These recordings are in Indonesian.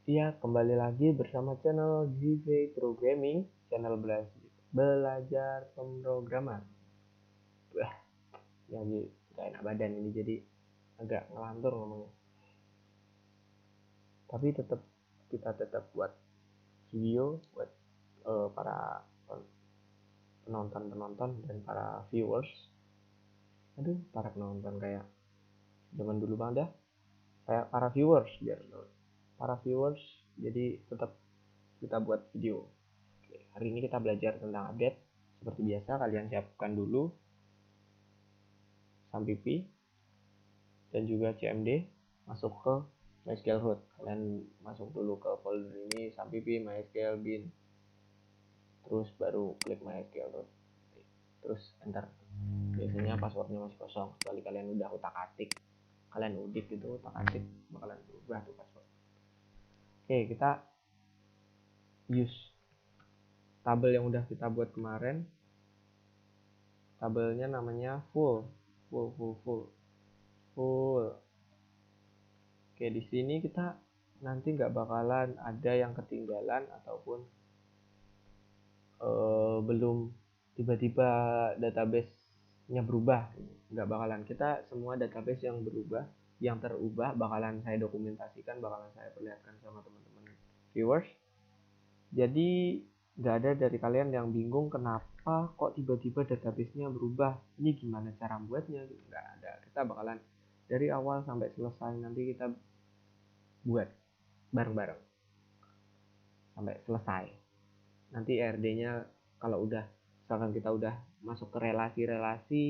Iya, kembali lagi bersama channel GV Programming, channel belajar pemrograman. Wah, jadi gak enak badan ini, jadi agak ngelantur ngomongnya. Tapi kita tetap buat video buat para penonton dan para viewers. Aduh, para penonton kayak zaman dulu banget dah. Kayak para viewers biar para viewers. Jadi tetap kita buat video. Oke, hari ini kita belajar tentang update. Seperti biasa, kalian siapkan dulu SAMPP dan juga CMD, masuk ke MySQL root. Kalian masuk dulu ke folder ini, SAMPP, MySQL, bin, terus baru klik MySQL root, terus enter. Biasanya passwordnya masih kosong, kecuali kalian udah utak-atik, kalian udik gitu, utak-atik bakalan berubah tuh password. Oke, kita use tabel yang udah kita buat kemarin. Tabelnya namanya full. Oke, di sini kita nanti nggak bakalan ada yang ketinggalan ataupun belum tiba-tiba database-nya berubah. Nggak bakalan. Kita semua database yang berubah, yang terubah bakalan saya dokumentasikan, bakalan saya perlihatkan sama teman-teman viewers. Jadi nggak ada dari kalian yang bingung kenapa kok tiba-tiba database-nya berubah, ini gimana cara buatnya, nggak ada. Kita bakalan dari awal sampai selesai nanti kita buat bareng-bareng sampai selesai. Nanti RD-nya kalau udah misalkan kita udah masuk ke relasi-relasi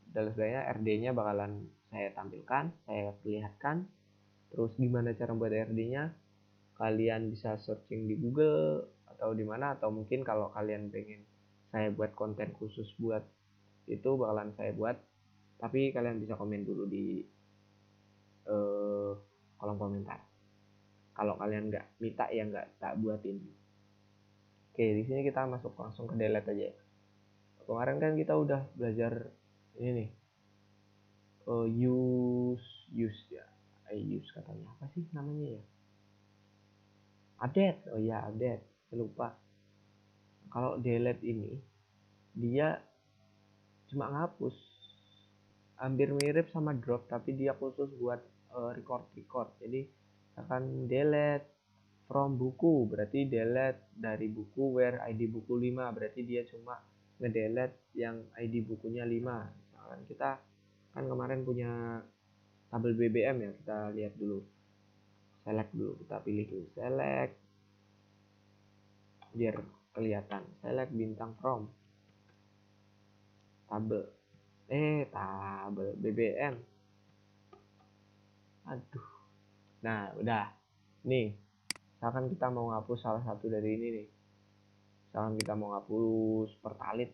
dan sebagainya, RD-nya bakalan saya tampilkan, saya perlihatkan. Terus gimana cara buat RD-nya, kalian bisa searching di Google atau di mana, atau mungkin kalau kalian pengen saya buat konten khusus buat itu bakalan saya buat, tapi kalian bisa komen dulu di kolom komentar. Kalau kalian nggak minta ya nggak tak buatin. Oke, di sini kita masuk langsung ke delete aja. Kemarin kan kita udah belajar ini nih, use ya, use katanya apa sih namanya ya? Update. Oh ya, update. Saya lupa. Kalau delete ini dia cuma ngapus, hampir mirip sama drop, tapi dia khusus buat record. Jadi akan delete from buku, berarti delete dari buku where ID buku 5, berarti dia cuma ngedelete yang ID bukunya 5. Misalkan kita kan kemarin punya tabel BBM ya, kita lihat dulu, select dulu, kita pilih dulu select biar kelihatan, select bintang from tabel BBM. Aduh, nah udah nih, misalkan kita mau ngapus salah satu dari ini nih, misalkan kita mau ngapus pertalit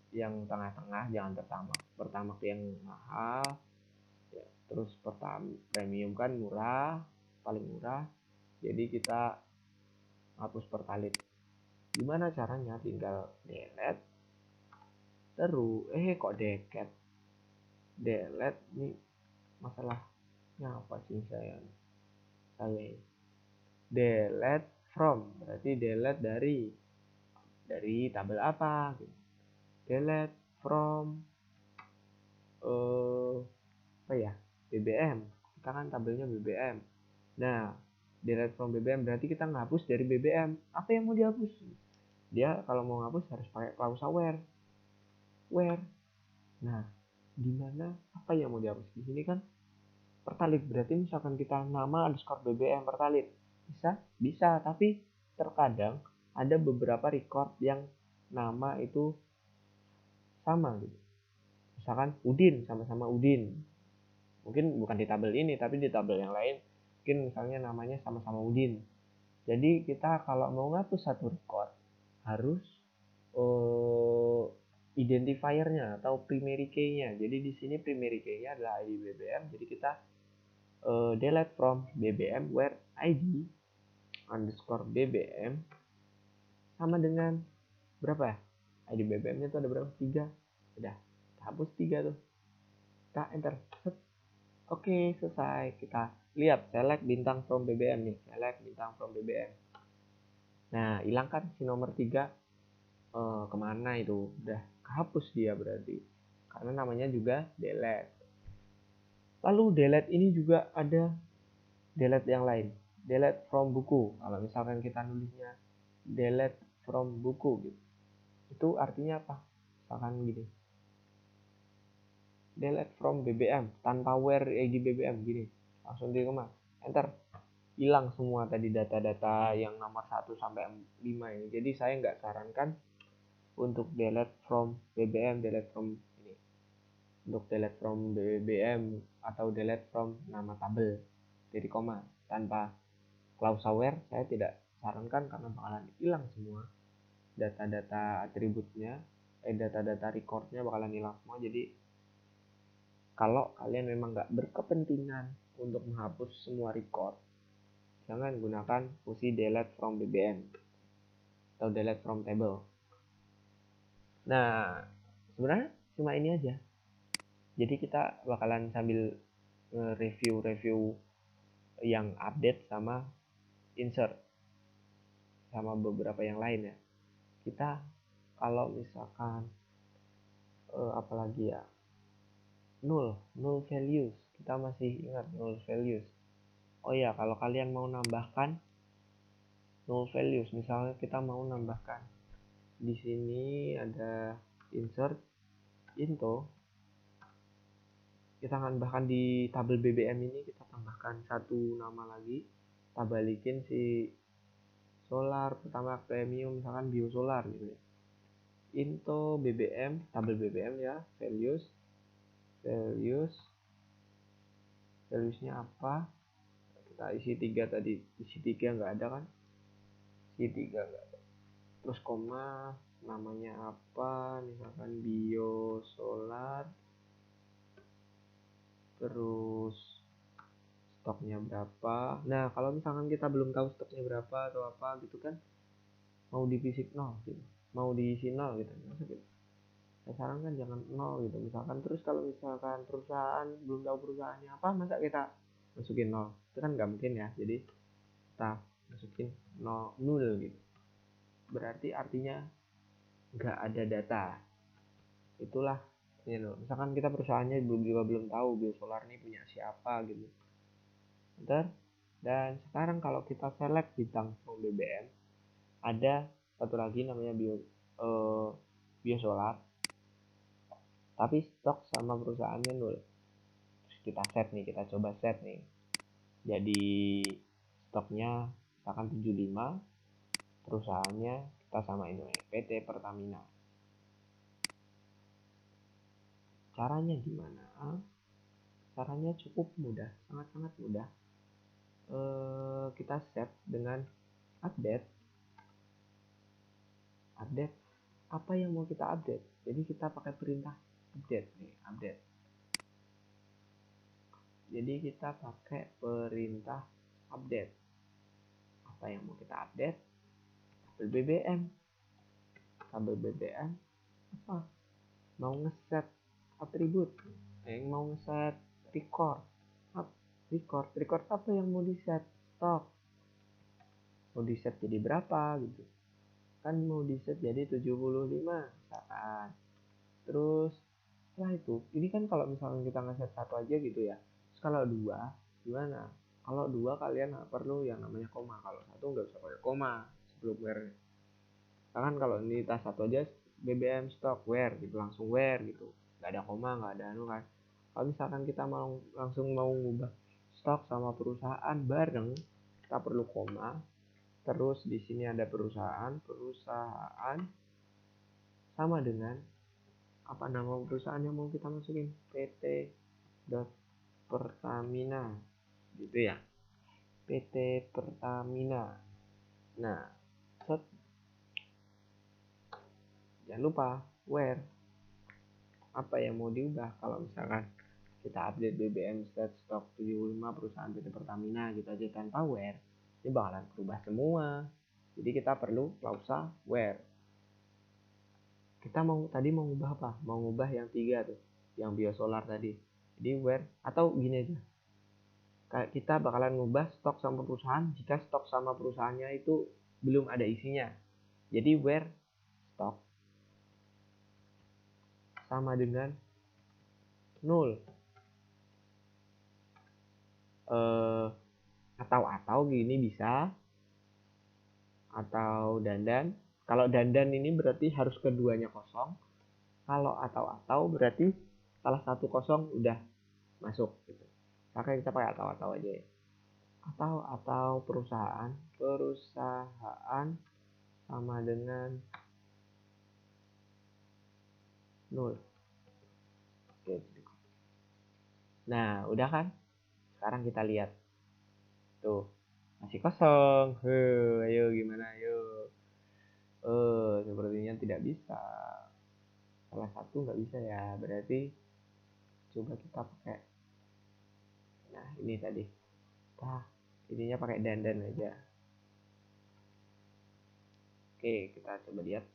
yang tengah-tengah, jangan pertama yang mahal ya, terus premium kan murah, paling murah, jadi kita hapus pertalit. Gimana caranya? Tinggal delete, terus kok delete nih, masalahnya apa sih saya delete from, berarti delete dari tabel apa gitu. Delete from apa ya, BBM, kita kan tabelnya BBM. Nah, delete from BBM berarti kita ngapus dari BBM. Apa yang mau dihapus? Dia kalau mau ngapus harus pakai klausa where. Nah, di mana apa yang mau dihapus? Di sini kan pertalit, berarti misalkan kita nama underscore BBM pertalit, bisa, tapi terkadang ada beberapa record yang nama itu sama gitu. Misalkan Udin, sama-sama Udin, mungkin bukan di tabel ini tapi di tabel yang lain, mungkin misalnya namanya sama-sama Udin. Jadi kita kalau mau ngapus satu record harus identifiernya atau primary key-nya. Jadi di sini primary key-nya adalah ID BBM. Jadi kita delete from BBM where ID underscore BBM sama dengan berapa ya? ID BBM-nya itu ada berapa? 3. Udah, hapus 3 tuh. Kita enter. Oke, selesai. Kita lihat select bintang from BBM nih, select bintang from BBM. Nah, hilang kan si nomor 3, kemana itu, udah kehapus dia berarti, karena namanya juga delete. Lalu delete ini juga ada delete yang lain, delete from buku. Kalau misalkan kita nulisnya delete from buku gitu, itu artinya apa? Misalkan gini, delete from BBM tanpa where eg BBM gini, langsung di rumah enter, hilang semua tadi data-data yang nomor 1 sampai 5 ini. Jadi saya nggak sarankan untuk delete from BBM, delete from ini, untuk delete from BBM atau delete from nama tabel titik koma tanpa klausa where, saya tidak sarankan karena bakalan hilang semua data-data atributnya, data-data recordnya bakalan hilang semua. Jadi kalau kalian memang nggak berkepentingan untuk menghapus semua record, jangan gunakan fungsi delete from BBM atau delete from table. Nah, sebenarnya cuma ini aja. Jadi kita bakalan sambil review yang update sama insert sama beberapa yang lain ya. Kita kalau misalkan apalagi ya, null values, kita masih ingat null values. Oh ya, kalau kalian mau nambahkan null values, misalnya kita mau nambahkan di sini ada insert into, kita akan bahkan di tabel BBM ini kita tambahkan satu nama lagi, kita balikin si solar pertama premium, misalkan biosolar gitu ya, into BBM, tabel BBM ya, valuesnya apa, kita isi 3 tadi, isi 3 nggak ada kan, isi 3 nggak ada, terus koma, namanya apa, misalkan biosolar, terus stoknya berapa. Nah, kalau misalkan kita belum tahu stoknya berapa atau apa gitu kan, mau diisi 0 gitu, mau diisi 0 gitu, masa gitu. Saya sarankan jangan 0 gitu misalkan. Terus kalau misalkan perusahaan belum tahu perusahaannya apa, masa kita masukin 0, itu kan nggak mungkin ya. Jadi kita masukin 0 gitu, berarti artinya nggak ada data. Itulah ya, misalkan kita perusahaannya belum tahu biosolar ini punya siapa gitu. Bentar. Dan sekarang kalau kita select bintang from BBM, ada satu lagi namanya biosolar, tapi stok sama perusahaannya 0. Terus kita set nih, kita coba set nih, jadi stoknya misalkan 75, perusahaannya kita samain PT Pertamina. Caranya gimana? Caranya cukup mudah, sangat-sangat mudah. Kita set dengan update apa yang mau kita update. Jadi kita pakai perintah update nih, update. Jadi kita pakai perintah update. Apa yang mau kita update? Tabel BBM. Tabel BBM apa? Mau ngeset atribut, mau ngeset record. Record apa yang mau di set? Stok. Mau di set jadi berapa gitu. Kan mau di set jadi 75 misalkan. Terus setelah itu, ini kan kalau misalnya kita ngeset satu aja gitu ya. Terus kalau 2 gimana? Kalau 2 kalian nggak perlu yang namanya koma. Kalau 1 nggak usah pakai koma sebelum where. Kan kalau ini tas 1 aja BBM stock where gitu, langsung where gitu, nggak ada koma, nggak ada anu kan. Kalau misalkan kita langsung mau ngubah stok sama perusahaan bareng, kita perlu koma. Terus di sini ada perusahaan sama dengan apa nama perusahaan yang mau kita masukin, PT Pertamina gitu ya, PT Pertamina. Nah, set, jangan lupa where, apa yang mau diubah. Kalau misalkan kita update BBM stat stock 75 perusahaan PT Pertamina gitu aja tanpa where, ini bakalan berubah semua. Jadi kita perlu klausa where. Kita tadi mau ngubah apa? Mau ngubah yang 3 tuh, yang biosolar tadi. Jadi where, atau gini aja, kita bakalan ngubah stok sama perusahaan jika stok sama perusahaannya itu belum ada isinya. Jadi where stok sama dengan 0. Atau gini bisa, atau dandan. Kalau dandan ini berarti harus keduanya kosong. Kalau atau berarti salah satu kosong udah masuk gitu. Makanya kita pakai atau aja ya. Atau perusahaan sama dengan 0. Oke. Nah, udah kan? Sekarang kita lihat. Tuh, masih kosong. Ayo gimana? Ayo. Sepertinya tidak bisa. Salah satu nggak bisa ya. Berarti coba kita pakai. Nah, ini tadi. Ininya pakai dandan aja. Oke, kita coba lihat.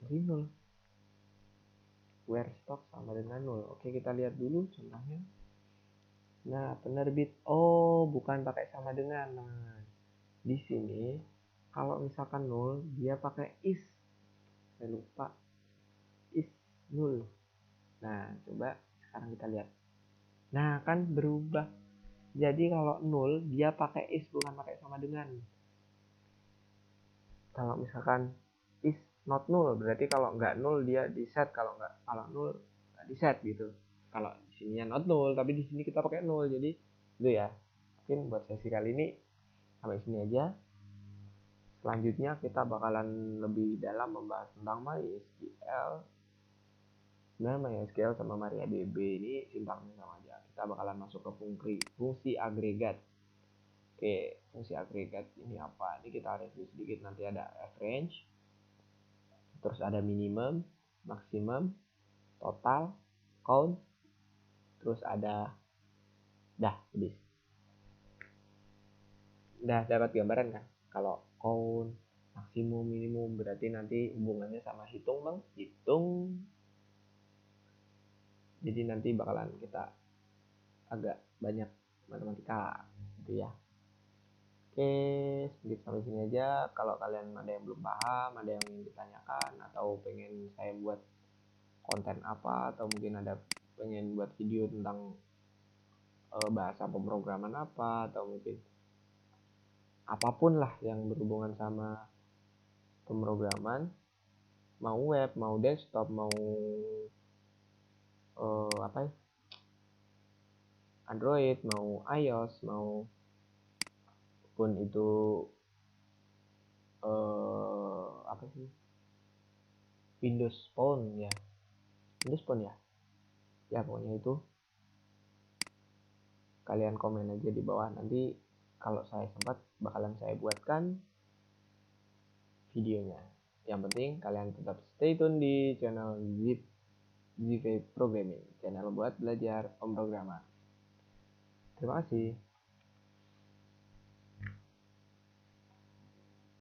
Dari 0. Where stock sama dengan 0. Oke, kita lihat dulu contohnya. Nah, penerbit. Oh, bukan pakai sama dengan. Nah, di sini kalau misalkan 0, dia pakai is. Saya lupa. Is 0. Nah, coba sekarang kita lihat. Nah, kan berubah. Jadi kalau 0, dia pakai is, bukan pakai sama dengan. Kalau misalkan is not null, berarti kalau nggak null dia di set, kalau null nggak di set gitu. Kalau di sini not null, tapi di sini kita pakai null, jadi itu ya. Mungkin buat sesi kali ini sampai sini aja. Selanjutnya kita bakalan lebih dalam membahas tentang MySQL. Sebenarnya MySQL sama MariaDB ini sintaksnya sama aja. Kita bakalan masuk ke fungsi agregat. Oke, fungsi agregat ini apa? Ini kita review sedikit, nanti ada average, terus ada minimum, maksimum, total, count, terus ada habis. Udah dapat gambaran kan? Kalau count, maksimum, minimum berarti nanti hubungannya sama hitung, Bang. Hitung. Jadi nanti bakalan kita agak banyak matematika gitu ya. Oke, sedikit sampai sini aja. Kalau kalian ada yang belum paham, ada yang ingin ditanyakan, atau pengen saya buat konten apa, atau mungkin ada pengen buat video tentang bahasa pemrograman apa, atau mungkin apapun lah yang berhubungan sama pemrograman, mau web, mau desktop, mau apa ya, Android, mau iOS, mau pun itu apa sih, Windows Phone ya, Windows Phone ya pokoknya itu kalian komen aja di bawah, nanti kalau saya sempat bakalan saya buatkan videonya. Yang penting kalian tetap stay tune di channel ZV Programming, channel buat belajar pemrograman. Terima kasih.